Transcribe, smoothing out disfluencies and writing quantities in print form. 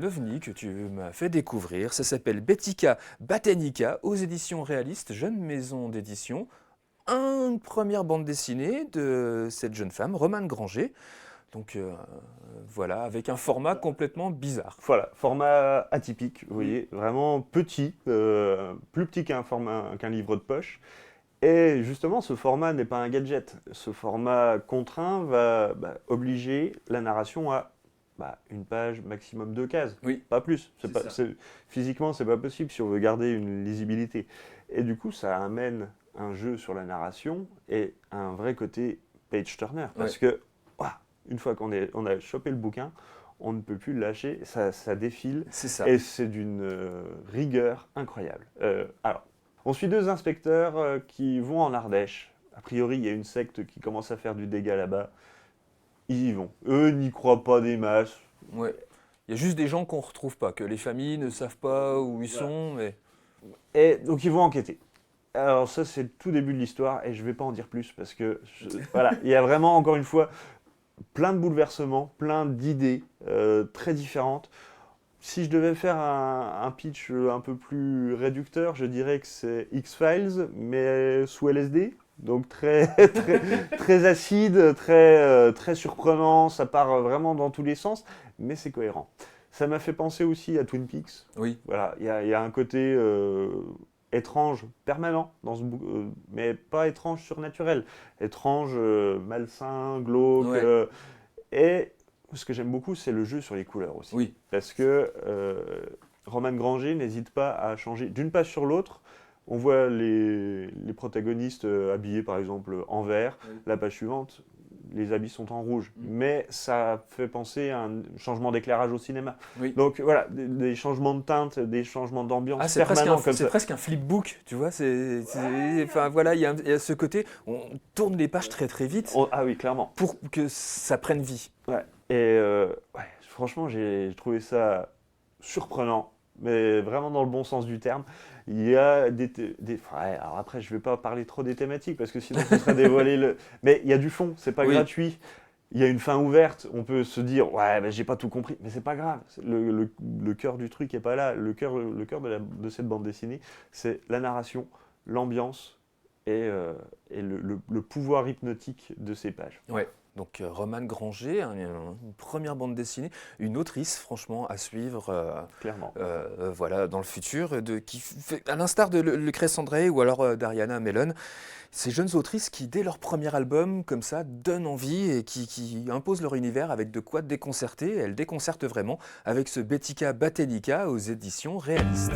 ovni que tu m'as fait découvrir. Ça s'appelle Betica Batanica aux éditions Réalistes, jeune maison d'édition. Une première bande dessinée de cette jeune femme, Romane Granger. Donc voilà, avec un format complètement bizarre. Voilà, format atypique, vous voyez, vraiment petit, plus petit qu'un livre de poche. Et justement, ce format n'est pas un gadget. Ce format contraint va obliger la narration à une page, maximum 2 cases. Oui, Pas plus. c'est ça. Physiquement, c'est pas possible si on veut garder une lisibilité. Et du coup, ça amène un jeu sur la narration et un vrai côté page-turner. Parce que, une fois on a chopé le bouquin, on ne peut plus le lâcher, ça défile. C'est ça. Et c'est d'une rigueur incroyable. Alors, on suit 2 inspecteurs qui vont en Ardèche. A priori, il y a une secte qui commence à faire du dégât là-bas. Ils y vont. Eux n'y croient pas des masses. Ouais. Il y a juste des gens qu'on ne retrouve pas, que les familles ne savent pas où ils sont. Mais... Et donc, ils vont enquêter. Alors ça, c'est le tout début de l'histoire et je ne vais pas en dire plus parce que, voilà, il y a vraiment, encore une fois, plein de bouleversements, plein d'idées très différentes. Si je devais faire un pitch un peu plus réducteur, je dirais que c'est X-Files, mais sous LSD. Donc très, très acide, très surprenant, ça part vraiment dans tous les sens, mais c'est cohérent. Ça m'a fait penser aussi à Twin Peaks. Oui. Voilà, il y a un côté étrange, permanent, mais pas étrange surnaturel. Étrange, malsain, glauque. Ouais. Et ce que j'aime beaucoup, c'est le jeu sur les couleurs aussi. Oui. Parce que Romane Granger n'hésite pas à changer d'une page sur l'autre. On voit les protagonistes habillés par exemple en vert. Oui. La page suivante, les habits sont en rouge. Mais ça fait penser à un changement d'éclairage au cinéma. Oui. Donc voilà, des changements de teinte, des changements d'ambiance c'est permanents comme c'est ça. presque un flipbook, tu vois. Enfin voilà, il y a ce côté, on tourne les pages très très vite Ah oui, clairement. pour que ça prenne vie. Ouais. Et franchement, j'ai trouvé ça surprenant, mais vraiment dans le bon sens du terme. Il y a alors après, je vais pas parler trop des thématiques parce que sinon ce serait dévoiler le. Mais il y a du fond, c'est pas gratuit. Il y a une fin ouverte. On peut se dire ouais, j'ai pas tout compris, mais c'est pas grave. Le cœur du truc est pas là. Le cœur de cette bande dessinée, c'est la narration, l'ambiance et le pouvoir hypnotique de ces pages. Ouais. Donc Romane Granger, une première bande dessinée, une autrice franchement à suivre Clairement. voilà, dans le futur, qui fait, à l'instar de Lucrèce André ou alors d'Ariana Melon, ces jeunes autrices qui dès leur premier album comme ça donnent envie et qui imposent leur univers avec de quoi déconcerter. Elles déconcertent vraiment avec ce Betica Batellica aux éditions Réalistes.